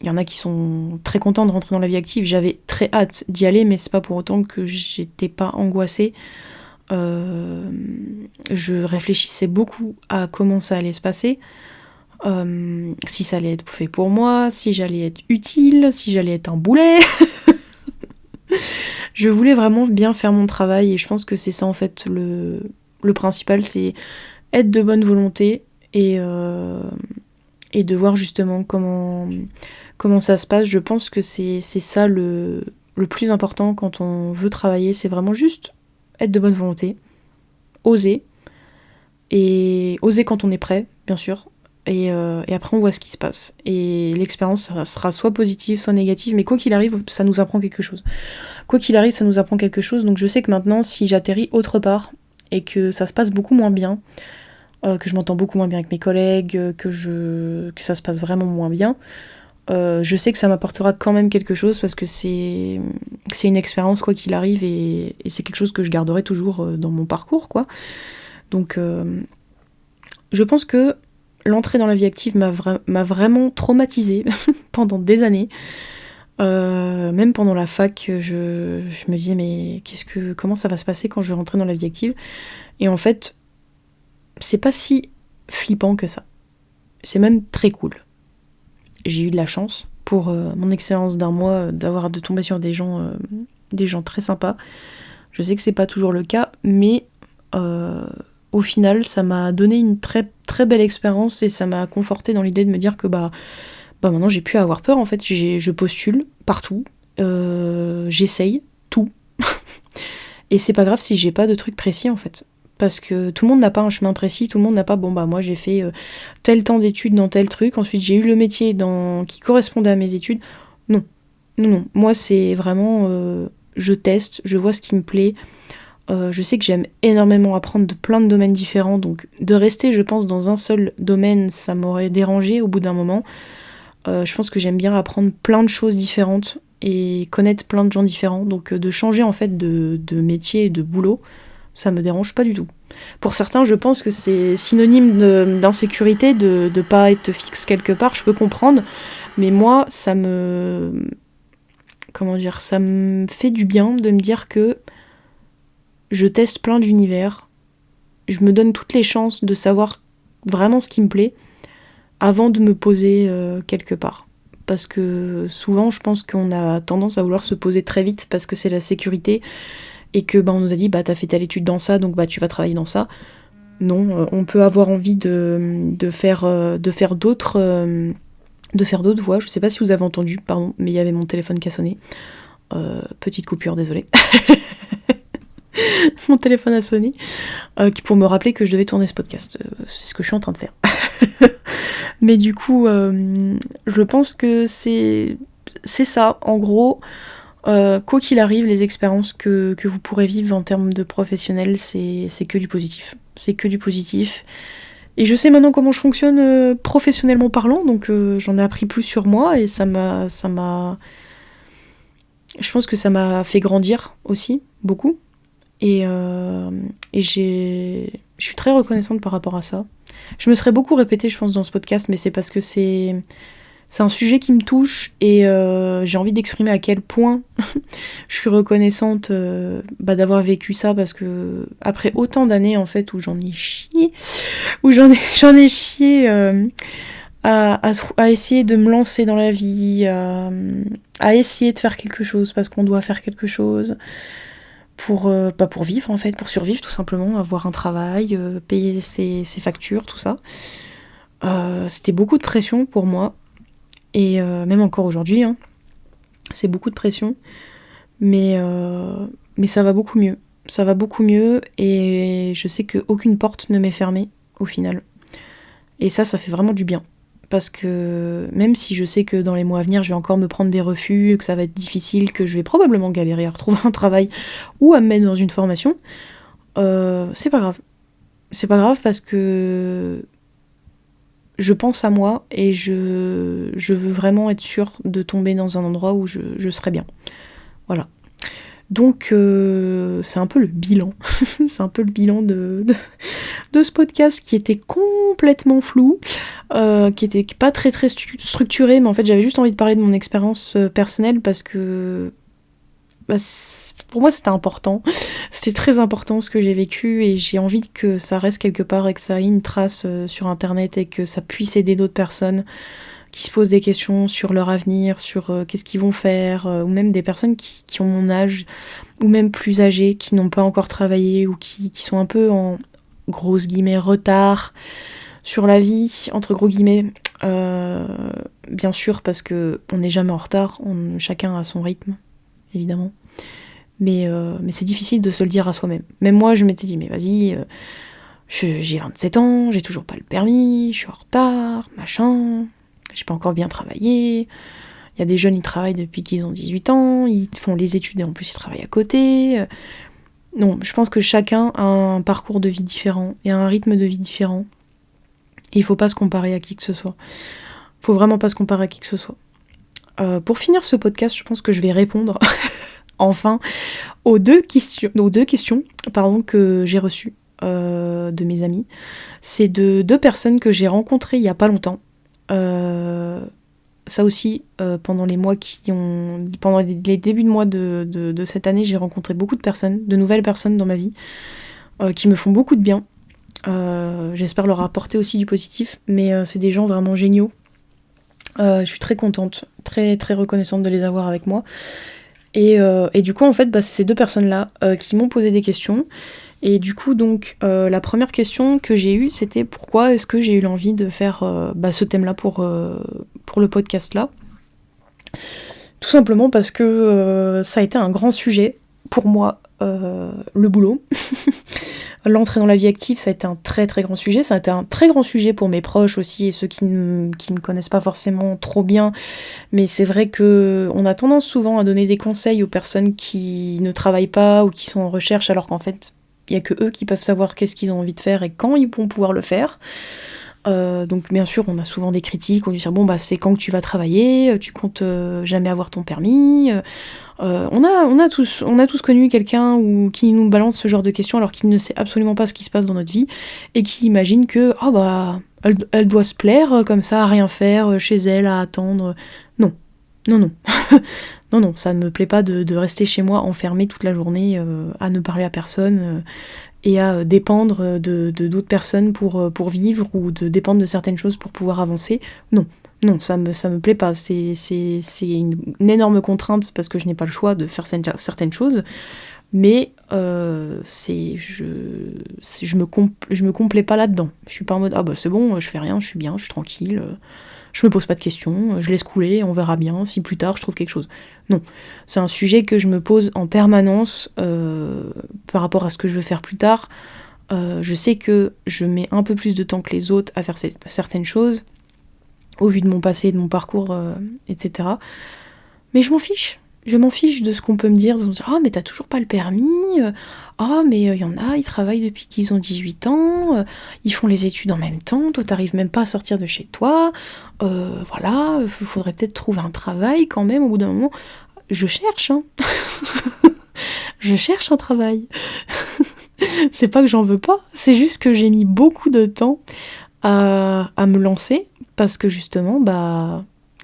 il y en a qui sont très contents de rentrer dans la vie active. J'avais très hâte d'y aller, mais c'est pas pour autant que j'étais pas angoissée. Je réfléchissais beaucoup à comment ça allait se passer. Si ça allait être fait pour moi, si j'allais être utile, si j'allais être un boulet. Je voulais vraiment bien faire mon travail et je pense que c'est ça en fait le principal, c'est être de bonne volonté et de voir justement comment ça se passe. Je pense que c'est ça le plus important quand on veut travailler, c'est vraiment juste être de bonne volonté, oser, et oser quand on est prêt, bien sûr, et après on voit ce qui se passe. Et l'expérience sera soit positive, soit négative, mais quoi qu'il arrive, ça nous apprend quelque chose. Quoi qu'il arrive, ça nous apprend quelque chose, donc je sais que maintenant, si j'atterris autre part, et que ça se passe beaucoup moins bien, que je m'entends beaucoup moins bien avec mes collègues, que ça se passe vraiment moins bien, je sais que ça m'apportera quand même quelque chose parce que c'est une expérience quoi qu'il arrive et c'est quelque chose que je garderai toujours dans mon parcours quoi. Donc je pense que l'entrée dans la vie active m'a vraiment traumatisée pendant des années. Même pendant la fac, je me disais mais comment ça va se passer quand je vais rentrer dans la vie active ? Et en fait, c'est pas si flippant que ça. C'est même très cool. J'ai eu de la chance pour mon expérience d'un mois de tomber sur des gens très sympas. Je sais que c'est pas toujours le cas, mais au final, ça m'a donné une très très belle expérience et ça m'a conforté dans l'idée de me dire que maintenant j'ai plus à avoir peur en fait. Je postule partout, j'essaye tout et c'est pas grave si j'ai pas de truc précis en fait. Parce que tout le monde n'a pas un chemin précis, tout le monde n'a pas, moi j'ai fait tel temps d'études dans tel truc, ensuite j'ai eu le métier qui correspondait à mes études. Non. Moi c'est vraiment, je teste, je vois ce qui me plaît. Je sais que j'aime énormément apprendre de plein de domaines différents, donc de rester, je pense, dans un seul domaine, ça m'aurait dérangé au bout d'un moment. Je pense que j'aime bien apprendre plein de choses différentes et connaître plein de gens différents, donc de changer en fait de métier et de boulot, ça me dérange pas du tout. Pour certains, je pense que c'est synonyme d'insécurité de pas être fixe quelque part, je peux comprendre, mais moi, ça me fait du bien de me dire que je teste plein d'univers, je me donne toutes les chances de savoir vraiment ce qui me plaît avant de me poser quelque part. Parce que souvent, je pense qu'on a tendance à vouloir se poser très vite parce que c'est la sécurité et que on nous a dit t'as fait telle étude dans ça donc tu vas travailler dans ça. Non, on peut avoir envie de faire d'autres voies. Je sais pas si vous avez entendu, pardon, mais il y avait mon téléphone qui a sonné. Petite coupure, désolée. Mon téléphone a sonné pour me rappeler que je devais tourner ce podcast. C'est ce que je suis en train de faire. Mais du coup, je pense que c'est ça, en gros. Quoi qu'il arrive, les expériences que vous pourrez vivre en termes de professionnel, c'est que du positif. C'est que du positif. Et je sais maintenant comment je fonctionne professionnellement parlant, donc j'en ai appris plus sur moi et ça m'a... Je pense que ça m'a fait grandir aussi, beaucoup. Et je suis très reconnaissante par rapport à ça. Je me serais beaucoup répétée, je pense, dans ce podcast, mais c'est parce que c'est un sujet qui me touche et j'ai envie d'exprimer à quel point je suis reconnaissante d'avoir vécu ça, parce que après autant d'années en fait où j'en ai chié, à essayer de me lancer dans la vie, à essayer de faire quelque chose parce qu'on doit faire quelque chose pour vivre en fait, pour survivre tout simplement, avoir un travail, payer ses factures, tout ça. C'était beaucoup de pression pour moi. Et même encore aujourd'hui, hein, c'est beaucoup de pression, mais ça va beaucoup mieux. Ça va beaucoup mieux et je sais qu'aucune porte ne m'est fermée au final. Et ça fait vraiment du bien. parce que même si je sais que dans les mois à venir, je vais encore me prendre des refus, que ça va être difficile, que je vais probablement galérer à retrouver un travail ou à me mettre dans une formation, c'est pas grave. C'est pas grave parce que je pense à moi et je veux vraiment être sûre de tomber dans un endroit où je serai bien. Voilà. Donc c'est un peu le bilan. C'est un peu le bilan de ce podcast qui était complètement flou, qui était pas très très structuré, mais en fait j'avais juste envie de parler de mon expérience personnelle parce que pour moi c'était important. C'était très important ce que j'ai vécu et j'ai envie que ça reste quelque part et que ça ait une trace sur internet et que ça puisse aider d'autres personnes qui se posent des questions sur leur avenir, sur qu'est-ce qu'ils vont faire, ou même des personnes qui ont mon âge, ou même plus âgées, qui n'ont pas encore travaillé, ou qui sont un peu en grosses guillemets retard sur la vie, entre gros guillemets. Bien sûr, parce que on n'est jamais en retard, chacun a son rythme, évidemment. Mais c'est difficile de se le dire à soi-même. Même moi, je m'étais dit, mais vas-y, j'ai 27 ans, j'ai toujours pas le permis, je suis en retard, machin... J'ai pas encore bien travaillé. Il y a des jeunes, ils travaillent depuis qu'ils ont 18 ans, ils font les études et en plus ils travaillent à côté. Non, je pense que chacun a un parcours de vie différent et un rythme de vie différent. Et il faut pas se comparer à qui que ce soit. Faut vraiment pas se comparer à qui que ce soit. Pour finir ce podcast, je pense que je vais répondre enfin aux deux questions que j'ai reçues de mes amis. C'est de 2 personnes que j'ai rencontrées il y a pas longtemps. Ça aussi, pendant les débuts de mois de cette année, j'ai rencontré beaucoup de nouvelles personnes dans ma vie, qui me font beaucoup de bien. J'espère leur apporter aussi du positif, mais c'est des gens vraiment géniaux. Je suis très contente, très très reconnaissante de les avoir avec moi. Et du coup, en fait, c'est ces 2 personnes-là qui m'ont posé des questions. Et du coup, donc, la première question que j'ai eue, c'était pourquoi est-ce que j'ai eu l'envie de faire ce thème-là pour le podcast-là. Tout simplement parce que ça a été un grand sujet pour moi, le boulot. L'entrée dans la vie active, ça a été un très très grand sujet. Ça a été un très grand sujet pour mes proches aussi et ceux qui ne me connaissent pas forcément trop bien. Mais c'est vrai qu'on a tendance souvent à donner des conseils aux personnes qui ne travaillent pas ou qui sont en recherche alors qu'en fait, il n'y a que eux qui peuvent savoir qu'est-ce qu'ils ont envie de faire et quand ils vont pouvoir le faire. Donc bien sûr, on a souvent des critiques, on dit dire c'est quand que tu vas travailler, tu comptes jamais avoir ton permis. On a tous connu quelqu'un qui nous balance ce genre de questions alors qu'il ne sait absolument pas ce qui se passe dans notre vie et qui imagine que elle doit se plaire comme ça à rien faire chez elle, à attendre. Non. Non, ça ne me plaît pas de rester chez moi enfermée toute la journée à ne parler à personne et à dépendre de d'autres personnes pour vivre ou de dépendre de certaines choses pour pouvoir avancer. Non, ça me plaît pas. C'est une énorme contrainte parce que je n'ai pas le choix de faire certaines choses. Mais je me complais pas là-dedans. Je suis pas en mode c'est bon, je fais rien, je suis bien, je suis tranquille. Je me pose pas de questions, je laisse couler, on verra bien si plus tard je trouve quelque chose. Non, c'est un sujet que je me pose en permanence par rapport à ce que je veux faire plus tard. Je sais que je mets un peu plus de temps que les autres à faire certaines choses, au vu de mon passé et de mon parcours, etc. Mais je m'en fiche. Je m'en fiche de ce qu'on peut me dire. Mais t'as toujours pas le permis. Mais y en a, ils travaillent depuis qu'ils ont 18 ans. Ils font les études en même temps. Toi, t'arrives même pas à sortir de chez toi. Voilà, faudrait peut-être trouver un travail quand même au bout d'un moment. Je cherche, hein. Je cherche un travail. C'est pas que j'en veux pas. C'est juste que j'ai mis beaucoup de temps à me lancer. Parce que justement,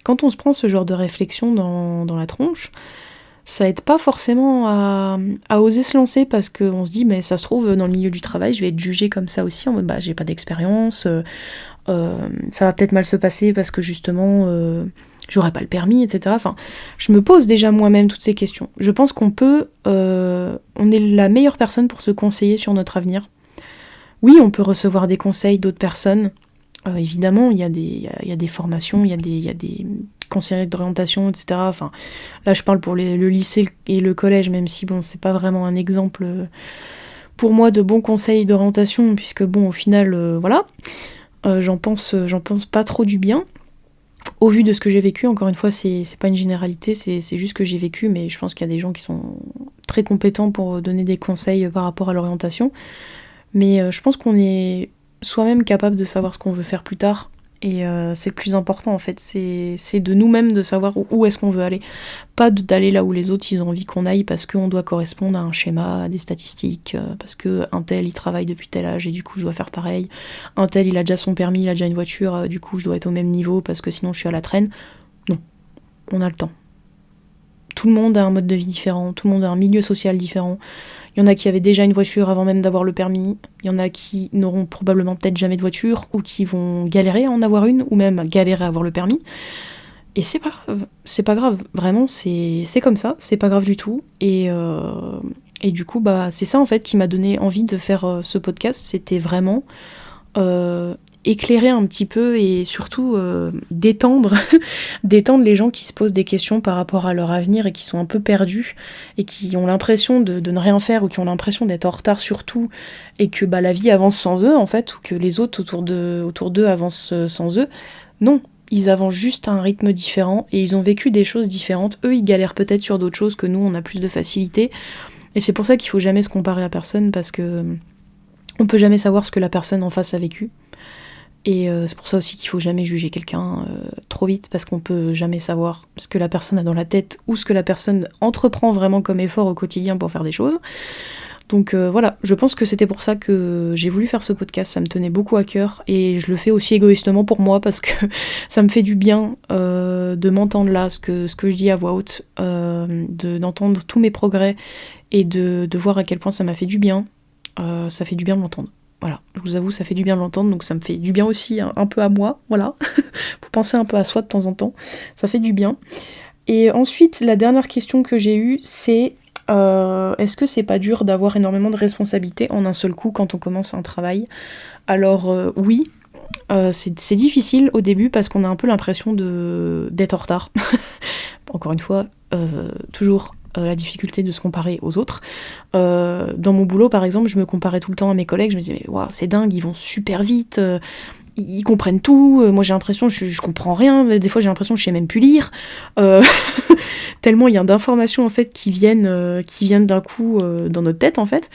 quand on se prend ce genre de réflexion dans la tronche, ça aide pas forcément à oser se lancer parce qu'on se dit mais ça se trouve dans le milieu du travail je vais être jugée comme ça aussi en mode j'ai pas d'expérience, ça va peut-être mal se passer parce que justement j'aurai pas le permis, etc. Enfin, je me pose déjà moi-même toutes ces questions. Je pense qu'on est la meilleure personne pour se conseiller sur notre avenir. Oui, on peut recevoir des conseils d'autres personnes. Évidemment, il y a des formations, il y a des conseillers d'orientation, etc. Enfin, là, je parle pour le lycée et le collège, même si, c'est pas vraiment un exemple pour moi de bons conseils d'orientation, puisque, au final, voilà, j'en pense pas trop du bien. au vu de ce que j'ai vécu, encore une fois, c'est pas une généralité, c'est juste que j'ai vécu, mais je pense qu'il y a des gens qui sont très compétents pour donner des conseils par rapport à l'orientation. Mais je pense qu'on est soi-même capable de savoir ce qu'on veut faire plus tard. Et c'est le plus important en fait, c'est de nous-mêmes de savoir où est-ce qu'on veut aller. Pas d'aller là où les autres ils ont envie qu'on aille parce qu'on doit correspondre à un schéma, à des statistiques, parce que un tel il travaille depuis tel âge et du coup je dois faire pareil. Un tel il a déjà son permis, il a déjà une voiture, du coup je dois être au même niveau parce que sinon je suis à la traîne. Non, on a le temps. Tout le monde a un mode de vie différent, tout le monde a un milieu social différent. Il y en a qui avaient déjà une voiture avant même d'avoir le permis, il y en a qui n'auront probablement peut-être jamais de voiture, ou qui vont galérer à en avoir une, ou même galérer à avoir le permis. Et c'est pas grave, vraiment, c'est comme ça, c'est pas grave du tout. Et du coup, bah, c'est ça en fait qui m'a donné envie de faire ce podcast, c'était vraiment éclairer un petit peu et surtout détendre les gens qui se posent des questions par rapport à leur avenir et qui sont un peu perdus et qui ont l'impression de ne rien faire ou qui ont l'impression d'être en retard sur tout et que bah, la vie avance sans eux en fait, ou que les autres autour d'eux avancent sans eux. Non, ils avancent juste à un rythme différent et ils ont vécu des choses différentes. Eux, ils galèrent peut-être sur d'autres choses que nous, on a plus de facilité. Et c'est pour ça qu'il faut jamais se comparer à personne parce que on peut jamais savoir ce que la personne en face a vécu. Et c'est pour ça aussi qu'il faut jamais juger quelqu'un trop vite, parce qu'on peut jamais savoir ce que la personne a dans la tête ou ce que la personne entreprend vraiment comme effort au quotidien pour faire des choses. Donc voilà, je pense que c'était pour ça que j'ai voulu faire ce podcast, ça me tenait beaucoup à cœur, et je le fais aussi égoïstement pour moi, parce que ça me fait du bien de m'entendre là, ce que je dis à voix haute, d'entendre tous mes progrès, et de voir à quel point ça m'a fait du bien. Ça fait du bien de m'entendre. Voilà, je vous avoue, ça fait du bien de l'entendre, donc ça me fait du bien aussi un peu à moi, voilà. Faut penser un peu à soi de temps en temps, ça fait du bien. Et ensuite, la dernière question que j'ai eue, c'est est-ce que c'est pas dur d'avoir énormément de responsabilités en un seul coup quand on commence un travail ? Alors oui, c'est difficile au début parce qu'on a un peu l'impression d'être en retard. Encore une fois, toujours la difficulté de se comparer aux autres. Dans mon boulot, par exemple, je me comparais tout le temps à mes collègues, je me disais, mais waouh, c'est dingue, ils vont super vite, ils comprennent tout, moi j'ai l'impression, je comprends rien, des fois j'ai l'impression que je sais même plus lire, tellement il y a d'informations en fait qui viennent d'un coup dans notre tête en fait,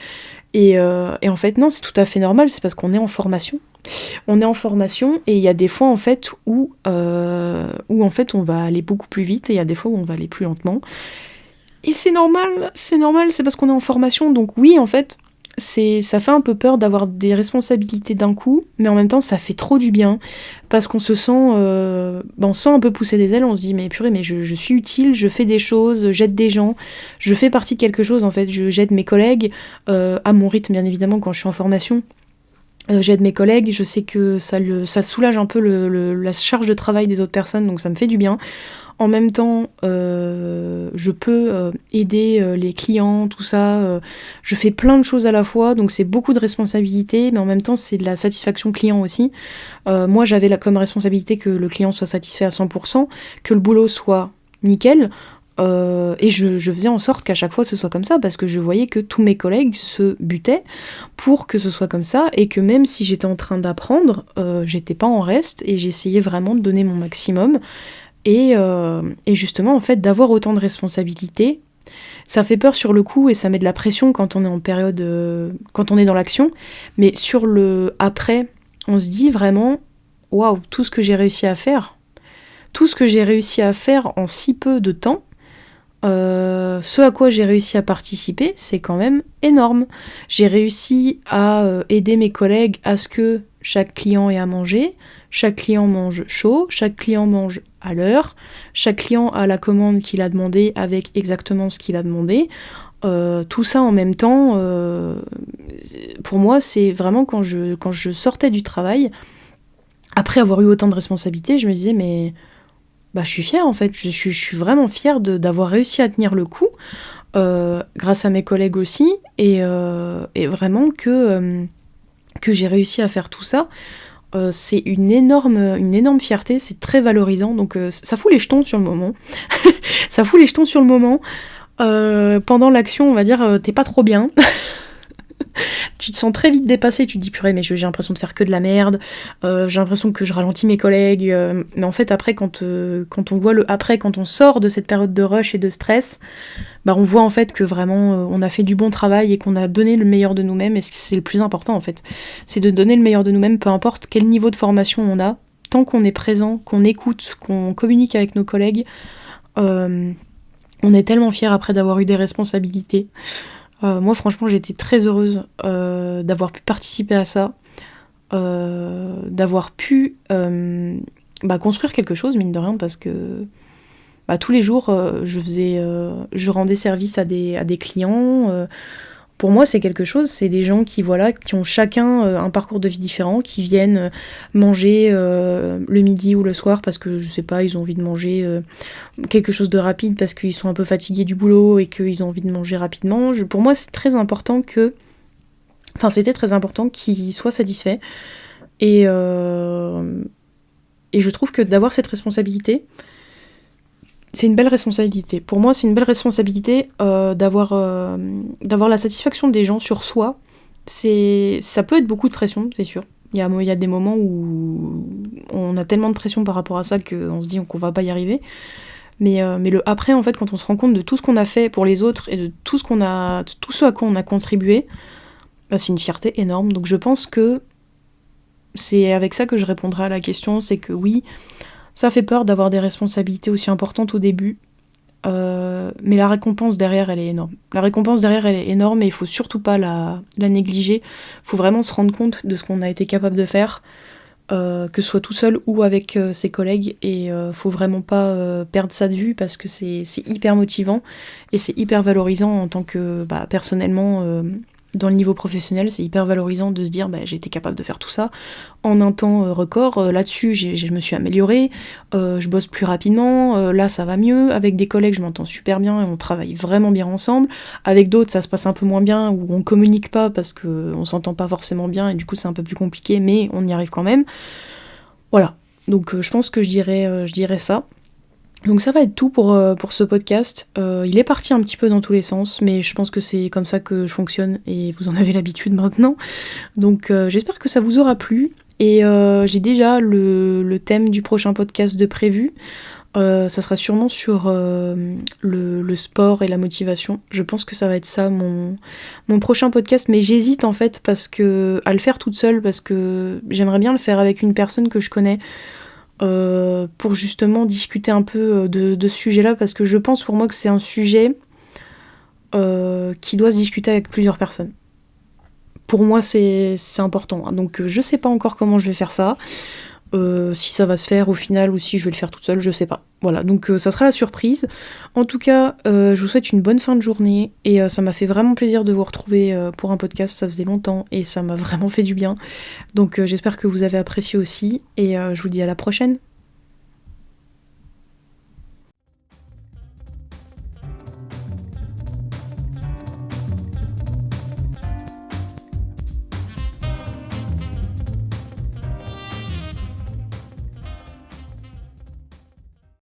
et en fait non, c'est tout à fait normal, c'est parce qu'on est en formation. On est en formation et il y a des fois en fait où en fait on va aller beaucoup plus vite et il y a des fois où on va aller plus lentement. Et c'est normal, c'est parce qu'on est en formation, donc oui, en fait, ça fait un peu peur d'avoir des responsabilités d'un coup, mais en même temps, ça fait trop du bien, parce qu'on se sent, on sent un peu pousser des ailes, on se dit, mais purée, mais je suis utile, je fais des choses, j'aide des gens, je fais partie de quelque chose, en fait, j'aide mes collègues, à mon rythme, bien évidemment, quand je suis en formation. J'aide mes collègues, je sais que ça soulage un peu la charge de travail des autres personnes, donc ça me fait du bien. En même temps, je peux aider les clients, tout ça. Je fais plein de choses à la fois, donc c'est beaucoup de responsabilités, mais en même temps, c'est de la satisfaction client aussi. Moi, j'avais comme responsabilité que le client soit satisfait à 100%, que le boulot soit nickel. Et je faisais en sorte qu'à chaque fois ce soit comme ça, parce que je voyais que tous mes collègues se butaient pour que ce soit comme ça, et que même si j'étais en train d'apprendre, j'étais pas en reste, et j'essayais vraiment de donner mon maximum. Et justement, en fait, d'avoir autant de responsabilités, ça fait peur sur le coup et ça met de la pression quand on est en période, quand on est dans l'action. Mais sur le après, on se dit vraiment, waouh, tout ce que j'ai réussi à faire en si peu de temps, ce à quoi j'ai réussi à participer, c'est quand même énorme. J'ai réussi à aider mes collègues à ce que chaque client ait à manger, chaque client mange chaud, chaque client mange à l'heure, chaque client a la commande qu'il a demandée avec exactement ce qu'il a demandé. Tout ça en même temps, pour moi, c'est vraiment quand je sortais du travail, après avoir eu autant de responsabilités, je me disais, mais je suis fière en fait, je suis vraiment fière d'avoir réussi à tenir le coup, grâce à mes collègues aussi, et vraiment que j'ai réussi à faire tout ça. C'est une énorme fierté, c'est très valorisant, donc ça fout les jetons sur le moment. Ça fout les jetons sur le moment. Pendant l'action, on va dire, t'es pas trop bien. Tu te sens très vite dépassé, tu te dis purée, mais j'ai l'impression de faire que de la merde, j'ai l'impression que je ralentis mes collègues, mais en fait après quand on voit le après, quand on sort de cette période de rush et de stress, bah on voit en fait que vraiment on a fait du bon travail et qu'on a donné le meilleur de nous-mêmes, et c'est le plus important en fait, c'est de donner le meilleur de nous-mêmes, peu importe quel niveau de formation on a, tant qu'on est présent, qu'on écoute, qu'on communique avec nos collègues, on est tellement fiers après d'avoir eu des responsabilités. Moi, franchement, j'étais très heureuse d'avoir pu participer à ça, d'avoir pu construire quelque chose, mine de rien, parce que tous les jours, je rendais service à des clients. Pour moi, c'est quelque chose, c'est des gens qui ont chacun un parcours de vie différent, qui viennent manger le midi ou le soir parce que, je sais pas, ils ont envie de manger quelque chose de rapide parce qu'ils sont un peu fatigués du boulot et qu'ils ont envie de manger rapidement. Pour moi, c'est très important c'était très important qu'ils soient satisfaits. Et je trouve que d'avoir cette responsabilité, c'est une belle responsabilité. Pour moi, c'est une belle responsabilité d'avoir la satisfaction des gens sur soi. Ça peut être beaucoup de pression, c'est sûr. Il y a des moments où on a tellement de pression par rapport à ça qu'on se dit qu'on va pas y arriver. Mais le après, en fait, quand on se rend compte de tout ce qu'on a fait pour les autres et de tout ce à quoi on a contribué, c'est une fierté énorme. Donc je pense que c'est avec ça que je répondrai à la question, c'est que oui, ça fait peur d'avoir des responsabilités aussi importantes au début, mais la récompense derrière, elle est énorme. La récompense derrière, elle est énorme et il faut surtout pas la négliger. Il faut vraiment se rendre compte de ce qu'on a été capable de faire, que ce soit tout seul ou avec ses collègues, et faut vraiment pas perdre ça de vue parce que c'est hyper motivant et c'est hyper valorisant en tant que, personnellement, dans le niveau professionnel, c'est hyper valorisant de se dire j'ai été capable de faire tout ça en un temps record. Là-dessus, je me suis améliorée, je bosse plus rapidement, là ça va mieux. Avec des collègues, je m'entends super bien et on travaille vraiment bien ensemble. Avec d'autres, ça se passe un peu moins bien, ou on communique pas parce qu'on s'entend pas forcément bien et du coup c'est un peu plus compliqué, mais on y arrive quand même. Voilà, donc je pense que je dirais ça. Donc ça va être tout pour ce podcast. Il est parti un petit peu dans tous les sens, mais je pense que c'est comme ça que je fonctionne et vous en avez l'habitude maintenant. Donc j'espère que ça vous aura plu. Et j'ai déjà le thème du prochain podcast de prévu. Ça sera sûrement sur le sport et la motivation. Je pense que ça va être ça mon prochain podcast, mais j'hésite en fait à le faire toute seule, parce que j'aimerais bien le faire avec une personne que je connais, pour justement discuter un peu de ce sujet-là, parce que je pense pour moi que c'est un sujet qui doit se discuter avec plusieurs personnes. Pour moi, c'est important. Donc je sais pas encore comment je vais faire ça, si ça va se faire au final ou si je vais le faire toute seule, je sais pas. Voilà, donc ça sera la surprise. En tout cas, je vous souhaite une bonne fin de journée, et ça m'a fait vraiment plaisir de vous retrouver pour un podcast, ça faisait longtemps et ça m'a vraiment fait du bien. Donc j'espère que vous avez apprécié aussi, et je vous dis à la prochaine.